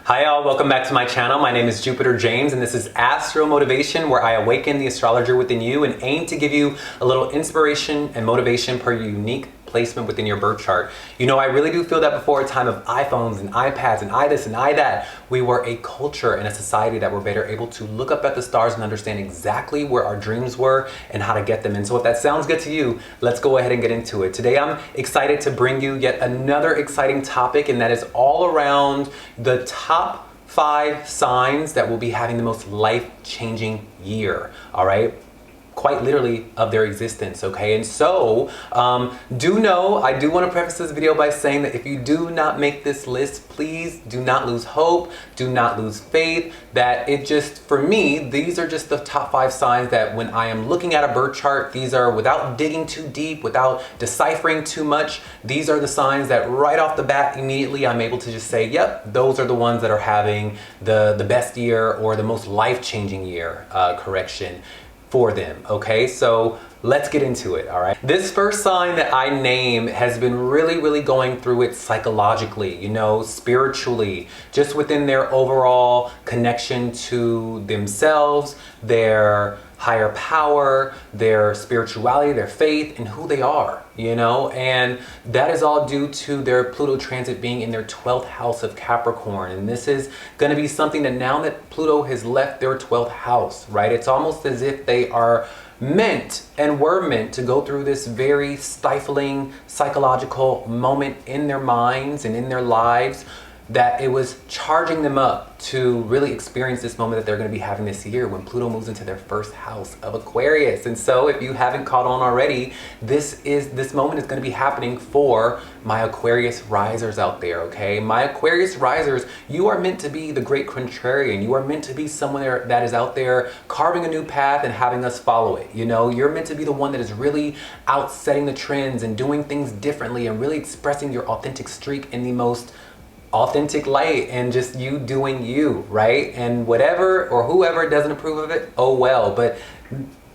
Hi y'all, welcome back to my channel. My name is Jupiter James and this is Astro Motivation, where I awaken the astrologer within you and aim to give you a little inspiration and motivation per your unique placement within your birth chart. You know, I really do feel that before a time of iPhones and iPads and I this and I that, we were a culture and a society that were better able to look up at the stars and understand exactly where our dreams were and how to get them. And so if that sounds good to you, let's go ahead and get into it. Today I'm excited to bring you yet another exciting topic, and that is all around the top 5 signs that will be having the most life-changing year, all right? Quite literally of their existence, okay? And so, I do want to preface this video by saying that if you do not make this list, please do not lose hope, do not lose faith, that it just, for me, these are just the top 5 signs that when I am looking at a birth chart, these are, without digging too deep, without deciphering too much, these are the signs that right off the bat, immediately I'm able to just say, yep, those are the ones that are having the best year or the most life-changing year, for them, okay? So let's get into it, all right? This first sign that I name has been really going through it psychologically, you know, spiritually, just within their overall connection to themselves, their higher power, their spirituality, their faith, and who they are, you know? And that is all due to their Pluto transit being in their 12th house of Capricorn. And this is gonna be something that now that Pluto has left their 12th house, right? It's almost as if they are meant and were meant to go through this very stifling psychological moment in their minds and in their lives, that it was charging them up to really experience this moment that they're going to be having this year when Pluto moves into their first house of Aquarius. And so if you haven't caught on already, this moment is going to be happening for my Aquarius risers out there, okay? My Aquarius risers, you are meant to be the great contrarian. You are meant to be someone that is out there carving a new path and having us follow it. You know, you're meant to be the one that is really out setting the trends and doing things differently and really expressing your authentic streak in the most authentic light, and just you doing you, right? And whatever or whoever doesn't approve of it, oh well. But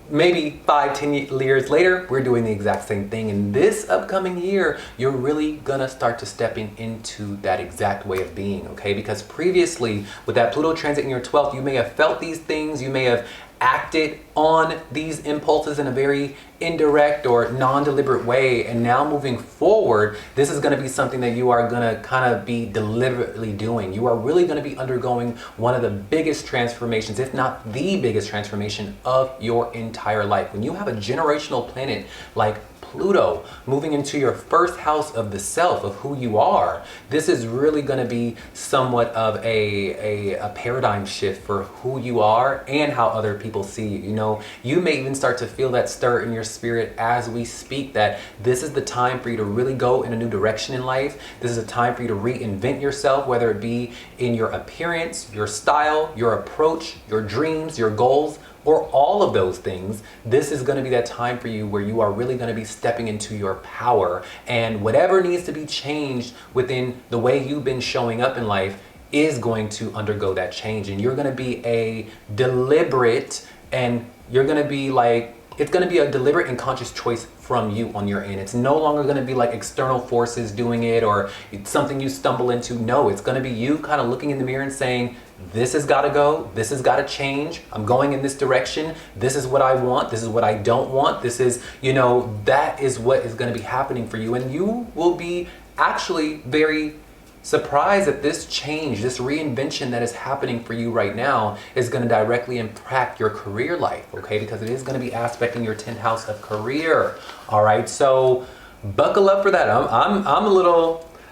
maybe 5-10 years later, we're doing the exact same thing. And this upcoming year, you're really gonna start to stepping into that exact way of being, okay? Because previously, with that Pluto transit in your 12th, you may have felt these things, you may have acted on these impulses in a very indirect or non-deliberate way, and now moving forward, this is going to be something that you are going to kind of be deliberately doing. You are really going to be undergoing one of the biggest transformations, if not the biggest transformation of your entire life. When you have a generational planet like Pluto moving into your first house of the self, of who you are, this is really going to be somewhat of a paradigm shift for who you are and how other people see you. You know, you may even start to feel that stir in your spirit as we speak, that this is the time for you to really go in a new direction in life. This is a time for you to reinvent yourself, whether it be in your appearance, your style, your approach, your dreams, your goals, or all of those things. This is going to be that time for you where you are really going to be stepping into your power, and whatever needs to be changed within the way you've been showing up in life is going to undergo that change. And you're going to be a deliberate, and you're going to be like, it's going to be a deliberate and conscious choice from you on your end. It's no longer going to be like external forces doing it or it's something you stumble into. No, it's going to be you kind of looking in the mirror and saying, this has got to go, this has got to change, I'm going in this direction, this is what I want, this is what I don't want, this is, you know, that is what is going to be happening for you. And you will be actually very surprised that this change, this reinvention that is happening for you right now is going to directly impact your career life, okay? Because it is going to be aspecting your 10th house of career, all right? So buckle up for that.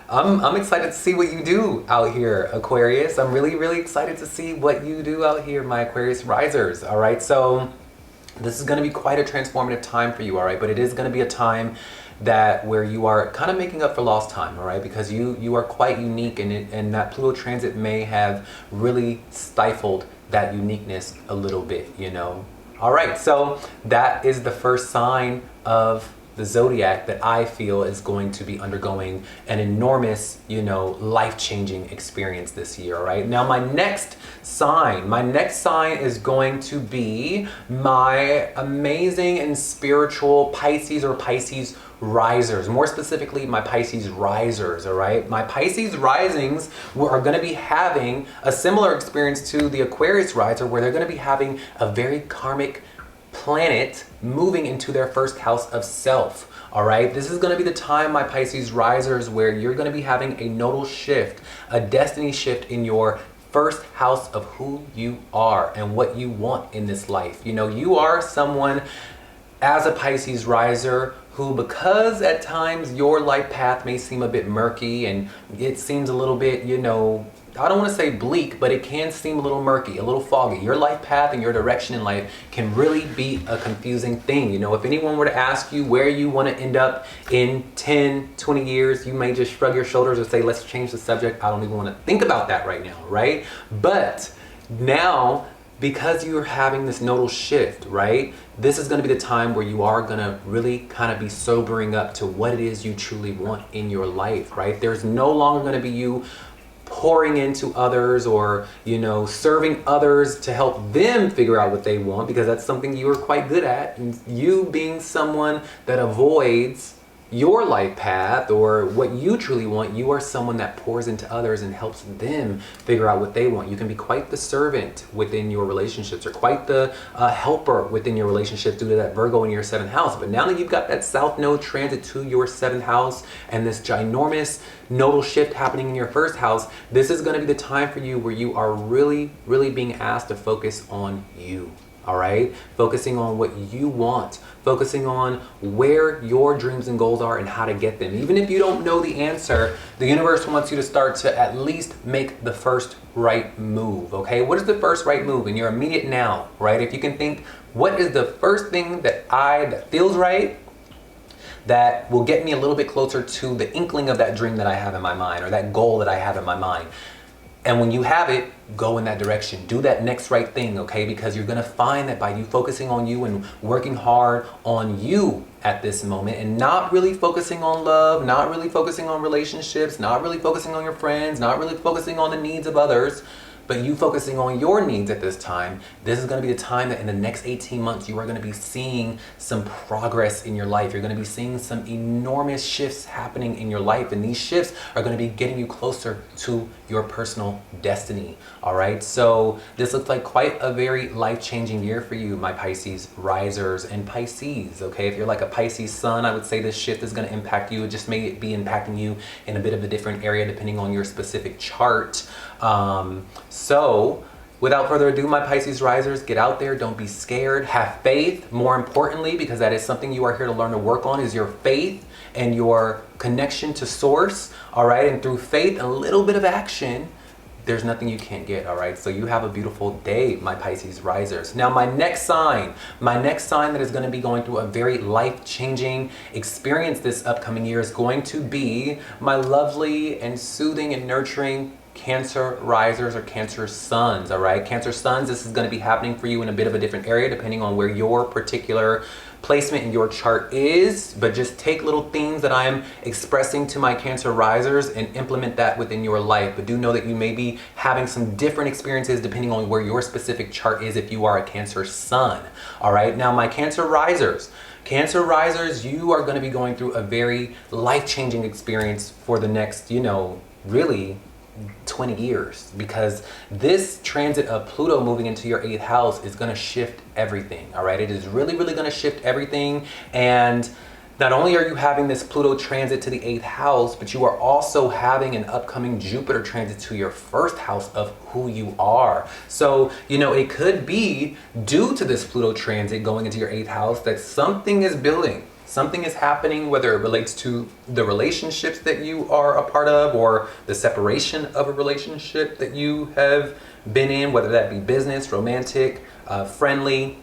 I'm excited to see what you do out here, Aquarius. I'm really excited to see what you do out here, my Aquarius risers, all right? So this is going to be quite a transformative time for you, all right? But it is going to be a time that where you are kind of making up for lost time, all right? Because you are quite unique, and that Pluto transit may have really stifled that uniqueness a little bit, you know? All right, so that is the first sign of the zodiac that I feel is going to be undergoing an enormous, you know, life-changing experience this year, right? Now my next sign is going to be my amazing and spiritual Pisces or Pisces risers, more specifically my Pisces risers, all right? My Pisces risings are going to be having a similar experience to the Aquarius riser, where they're going to be having a very karmic planet moving into their first house of self. All right, this is going to be the time, my Pisces risers, where you're going to be having a nodal shift, a destiny shift in your first house of who you are and what you want in this life. You know, you are someone as a Pisces riser who, because at times your life path may seem a bit murky and it seems a little bit, you know, I don't want to say bleak, but it can seem a little murky, a little foggy. Your life path and your direction in life can really be a confusing thing. You know, if anyone were to ask you where you want to end up in 10, 20 years, you may just shrug your shoulders or say, let's change the subject. I don't even want to think about that right now, right? But now, because you're having this nodal shift, right? This is going to be the time where you are going to really kind of be sobering up to what it is you truly want in your life, right? There's no longer going to be you pouring into others or, you know, serving others to help them figure out what they want, because that's something you are quite good at. And you being someone that avoids your life path or what you truly want, you are someone that pours into others and helps them figure out what they want. You can be quite the servant within your relationships, or quite the helper within your relationship due to that Virgo in your 7th house. But now that you've got that South Node transit to your 7th house and this ginormous nodal shift happening in your 1st house, this is going to be the time for you where you are really, really being asked to focus on you. All right, focusing on what you want, focusing on where your dreams and goals are and how to get them. Even if you don't know the answer, the universe wants you to start to at least make the first right move. Okay, what is the first right move in your immediate now, right? If you can think, what is the first thing that feels right, that will get me a little bit closer to the inkling of that dream that I have in my mind, or that goal that I have in my mind. And when you have it, go in that direction. Do that next right thing, okay? Because you're gonna find that by you focusing on you and working hard on you at this moment, and not really focusing on love, not really focusing on relationships, not really focusing on your friends, not really focusing on the needs of others, but you focusing on your needs at this time, this is going to be the time that in the next 18 months, you are going to be seeing some progress in your life. You're going to be seeing some enormous shifts happening in your life. And these shifts are going to be getting you closer to your personal destiny. All right. So this looks like quite a very life-changing year for you, my Pisces risers and Pisces. Okay. If you're like a Pisces sun, I would say this shift is going to impact you. It just may be impacting you in a bit of a different area depending on your specific chart. So without further ado, my Pisces risers, get out there. Don't be scared. Have faith. More importantly, because that is something you are here to learn to work on, is your faith and your connection to source. All right. And through faith, a little bit of action, there's nothing you can't get. All right. So you have a beautiful day, my Pisces risers. Now, my next sign that is going to be going through a very life-changing experience this upcoming year is going to be my lovely and soothing and nurturing Cancer risers or Cancer suns. All right, Cancer suns, this is going to be happening for you in a bit of a different area depending on where your particular placement in your chart is. But just take little themes that I'm expressing to my Cancer risers and implement that within your life. But do know that you may be having some different experiences depending on where your specific chart is if you are a Cancer sun. All right, now my Cancer risers, you are going to be going through a very life-changing experience for the next, really 20 years, because this transit of Pluto moving into your 8th house is going to shift everything. All right, it is really, really going to shift everything. And not only are you having this Pluto transit to the 8th house, but you are also having an upcoming Jupiter transit to your 1st house of who you are. So, it could be due to this Pluto transit going into your 8th house that something is building. Something is happening, whether it relates to the relationships that you are a part of or the separation of a relationship that you have been in, whether that be business, romantic, friendly,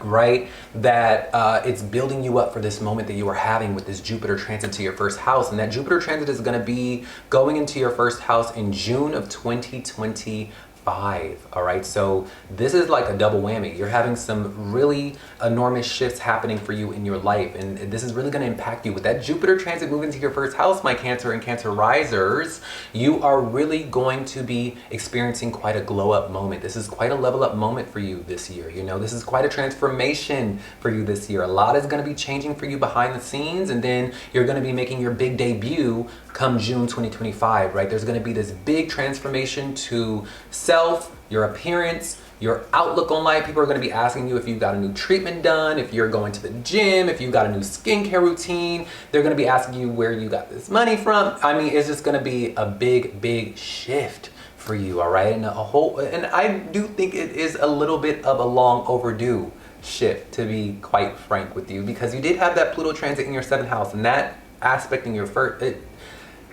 right? That it's building you up for this moment that you are having with this Jupiter transit to your 1st house. And that Jupiter transit is going to be going into your 1st house in June of 2025. 5. All right, so this is like a double whammy. You're having some really enormous shifts happening for you in your life, and this is really going to impact you with that Jupiter transit moving to your first house, my Cancer and Cancer risers. You are really going to be experiencing quite a glow up moment. This is quite a level up moment for you this year. You know, this is quite a transformation for you this year. A lot is going to be changing for you behind the scenes, and then you're going to be making your big debut come June 2025, right? There's going to be this big transformation to self, your appearance, your outlook on life. People are going to be asking you if you've got a new treatment done, if you're going to the gym, if you've got a new skincare routine. They're going to be asking you where you got this money from. I mean, it's just going to be a big shift for you, all right? And I do think it is a little bit of a long overdue shift, to be quite frank with you, because you did have that Pluto transit in your 7th house, and that aspect in your first,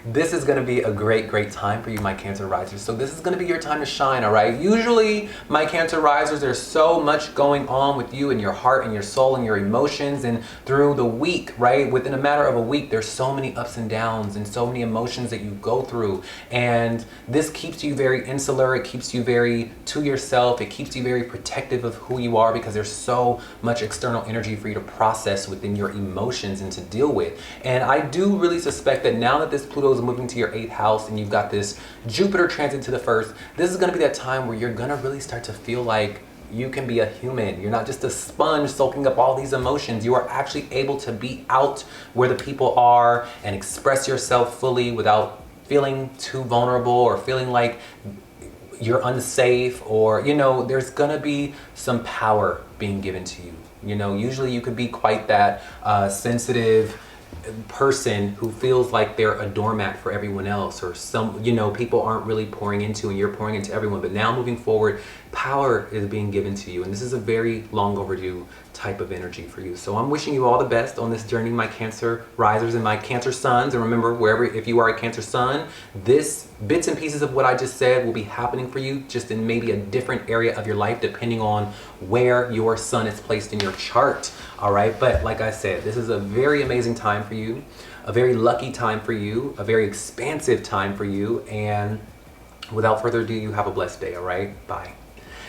this is going to be a great time for you, my Cancer risers. So this is going to be your time to shine, all right? Usually, my Cancer risers, there's so much going on with you and your heart and your soul and your emotions, and through the week, right? Within a matter of a week, there's so many ups and downs and so many emotions that you go through. And this keeps you very insular. It keeps you very to yourself. It keeps you very protective of who you are, because there's so much external energy for you to process within your emotions and to deal with. And I do really suspect that now that this Pluto is moving to your 8th house and you've got this Jupiter transit to the 1st, this is going to be that time where you're going to really start to feel like you can be a human. You're not just a sponge soaking up all these emotions. You are actually able to be out where the people are and express yourself fully without feeling too vulnerable or feeling like you're unsafe, or, you know, there's going to be some power being given to you. You know, usually you could be quite that sensitive person who feels like they're a doormat for everyone else, or some, you know, people aren't really pouring into and you're pouring into everyone. But now moving forward, power is being given to you, and this is a very long overdue type of energy for you. So I'm wishing you all the best on this journey, my Cancer risers and my Cancer suns. And remember, if you are a Cancer sun, this bits and pieces of what I just said will be happening for you, just in maybe a different area of your life depending on where your sun is placed in your chart. All right, but like I said, this is a very amazing time for you, a very lucky time for you, a very expansive time for you. And without further ado, you have a blessed day. All right, bye.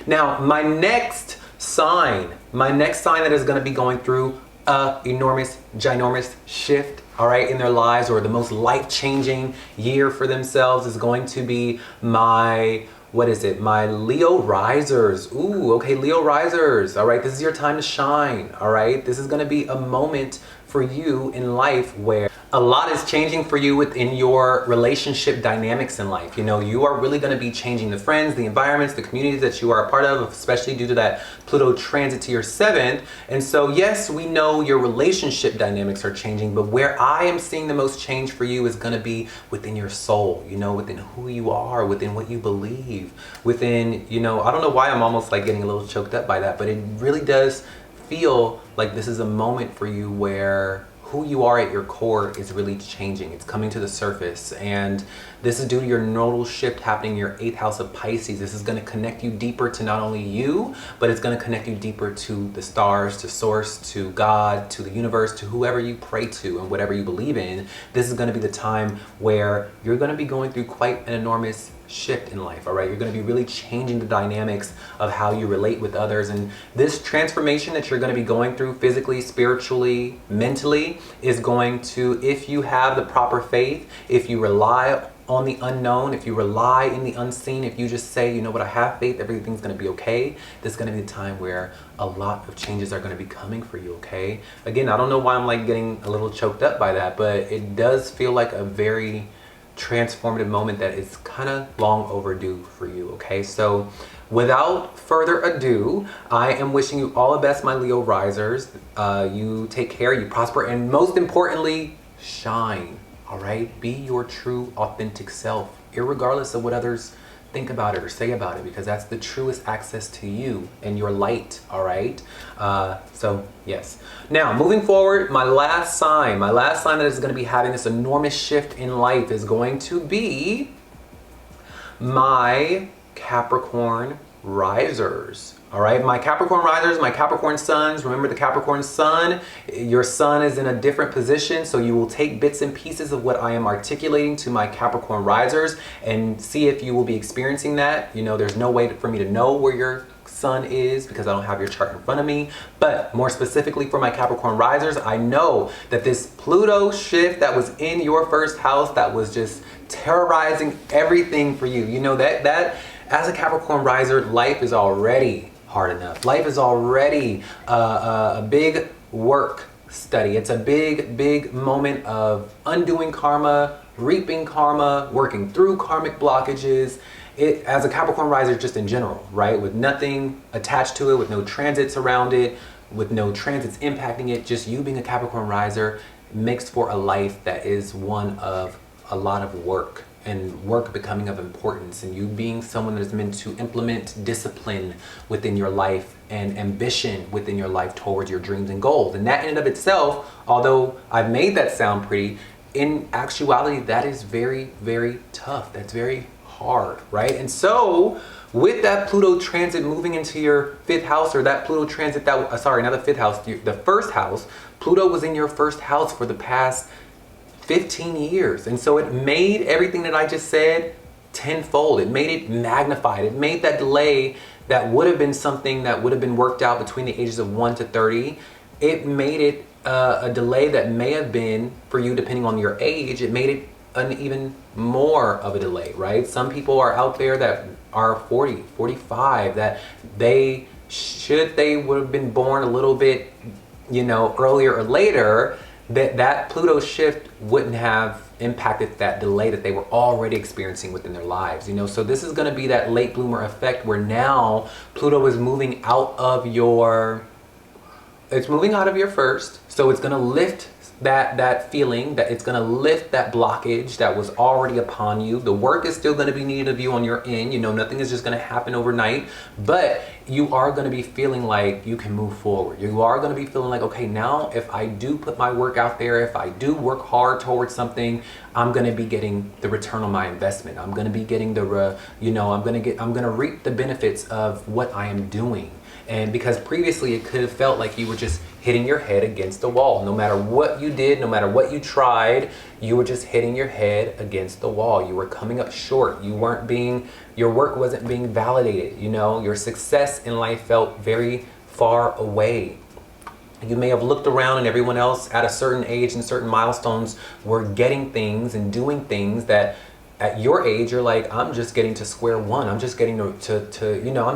Now, my next sign that is going to be going through a enormous, ginormous shift, all right, in their lives, or the most life-changing year for themselves, is going to be my Leo risers. Ooh, okay, Leo risers. All right, this is your time to shine. All right, this is going to be a moment for you in life where a lot is changing for you within your relationship dynamics in life. You know, you are really going to be changing the friends, the environments, the communities that you are a part of, especially due to that Pluto transit to your 7th. And so, yes, we know your relationship dynamics are changing, but where I am seeing the most change for you is going to be within your soul, you know, within who you are, within what you believe, within, you know, I don't know why I'm almost like getting a little choked up by that, but it really does feel like this is a moment for you where who you are at your core is really changing. It's coming to the surface, and this is due to your nodal shift happening in your 8th house of Pisces. This is going to connect you deeper to not only you, but it's going to connect you deeper to the stars, to source, to God, to the universe, to whoever you pray to and whatever you believe in. This is going to be the time where you're going to be going through quite an enormous shift in life, all right? You're going to be really changing the dynamics of how you relate with others. And this transformation that you're going to be going through physically, spiritually, mentally is going to, if you have the proper faith, if you rely on the unknown, if you rely in the unseen, if you just say, you know what, I have faith, everything's going to be okay, this is going to be the time where a lot of changes are going to be coming for you, okay? Again, I don't know why I'm like getting a little choked up by that, but it does feel like a very transformative moment that is kind of long overdue for you, okay? So without further ado, I am wishing you all the best, my Leo risers. You take care, you prosper, and most importantly, shine, all right? Be your true, authentic self, irregardless of what others think about it or say about it, because that's the truest access to you and your light, all right? So yes. Now, moving forward, my last sign that is going to be having this enormous shift in life is going to be my Capricorn risers. All right, my Capricorn risers, my Capricorn suns, remember the Capricorn sun, your sun is in a different position, so you will take bits and pieces of what I am articulating to my Capricorn risers and see if you will be experiencing that. You know, there's no way for me to know where your sun is because I don't have your chart in front of me, but more specifically for my Capricorn risers, I know that this Pluto shift that was in your first house that was just terrorizing everything for you, you know, that as a Capricorn riser, life is already hard enough. Life is already a big work study. It's a big moment of undoing karma, reaping karma, working through karmic blockages. It, as a Capricorn riser, just in general, right? With nothing attached to it, with no transits around it, with no transits impacting it, just you being a Capricorn riser makes for a life that is one of a lot of work, and work becoming of importance, and you being someone that is meant to implement discipline within your life and ambition within your life towards your dreams and goals. And that in and of itself, although I've made that sound pretty, in actuality, that is very tough. That's very hard, right? And so with that Pluto transit moving into your fifth house, or that Pluto transit that, sorry, not the fifth house, the first house, Pluto was in your first house for the past 15 years. And so it made everything that I just said tenfold. It made it magnified. It made that delay that would have been something that would have been worked out between the ages of 1 to 30. It made it a delay that may have been, for you depending on your age, it made it an even more of a delay, right? Some people are out there that are 40, 45, that they would have been born a little bit, you know, earlier or later, that Pluto shift wouldn't have impacted that delay that they were already experiencing within their lives, you know. So this is going to be that late bloomer effect where now Pluto is moving out of your, it's moving out of your first, so it's going to lift that feeling, that it's going to lift that blockage that was already upon you. The work is still going to be needed of you on your end, you know, nothing is just going to happen overnight, but you are going to be feeling like you can move forward. You are going to be feeling like, okay, now if I do put my work out there, if I do work hard towards something, I'm going to be getting the return on my investment. I'm going to be getting the, you know, I'm going to reap the benefits of what I am doing. And because previously it could have felt like you were just hitting your head against the wall. No matter what you did, no matter what you tried, you were just hitting your head against the wall. You were coming up short. You weren't being, your work wasn't being validated. You know, your success in life felt very far away. You may have looked around and everyone else at a certain age and certain milestones were getting things and doing things that at your age, you're like, I'm just getting to square one. I'm just getting to you know,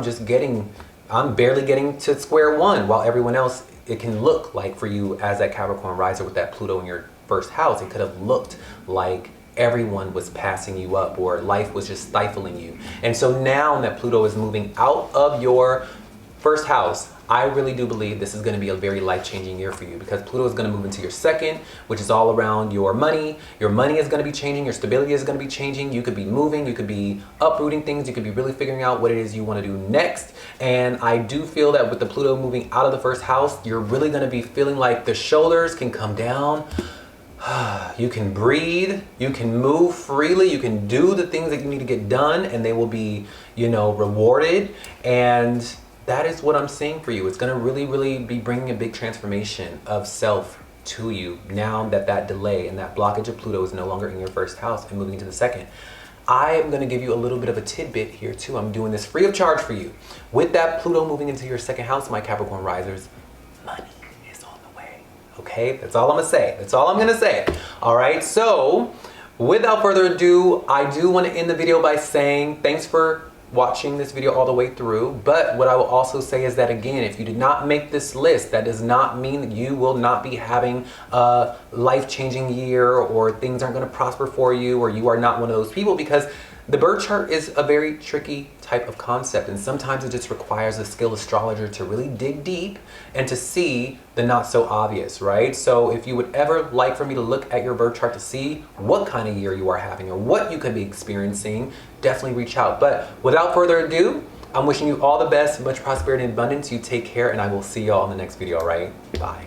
I'm barely getting to square one, while everyone else, it can look like for you as that Capricorn riser with that Pluto in your first house, it could have looked like everyone was passing you up or life was just stifling you. And so now that Pluto is moving out of your first house, I really do believe this is going to be a very life-changing year for you, because Pluto is going to move into your second, which is all around your money. Your money is going to be changing. Your stability is going to be changing. You could be moving. You could be uprooting things. You could be really figuring out what it is you want to do next. And I do feel that with the Pluto moving out of the first house, you're really going to be feeling like the shoulders can come down. You can breathe. You can move freely. You can do the things that you need to get done, and they will be, you know, rewarded. And that is what I'm seeing for you. It's going to really be bringing a big transformation of self to you now that that delay and that blockage of Pluto is no longer in your first house and moving into the second. I am going to give you a little bit of a tidbit here too. I'm doing this free of charge for you. With that Pluto moving into your second house, my Capricorn risers, money is on the way. Okay? That's all I'm going to say. That's all I'm going to say. All right? So without further ado, I do want to end the video by saying thanks for watching this video all the way through. But what I will also say is that, again, if you did not make this list, that does not mean that you will not be having a life-changing year, or things aren't going to prosper for you, or you are not one of those people, because the birth chart is a very tricky type of concept, and sometimes it just requires a skilled astrologer to really dig deep and to see the not so obvious, right? So if you would ever like for me to look at your birth chart to see what kind of year you are having or what you could be experiencing, definitely reach out. But without further ado, I'm wishing you all the best, much prosperity and abundance. You take care, and I will see y'all in the next video, all right? Bye.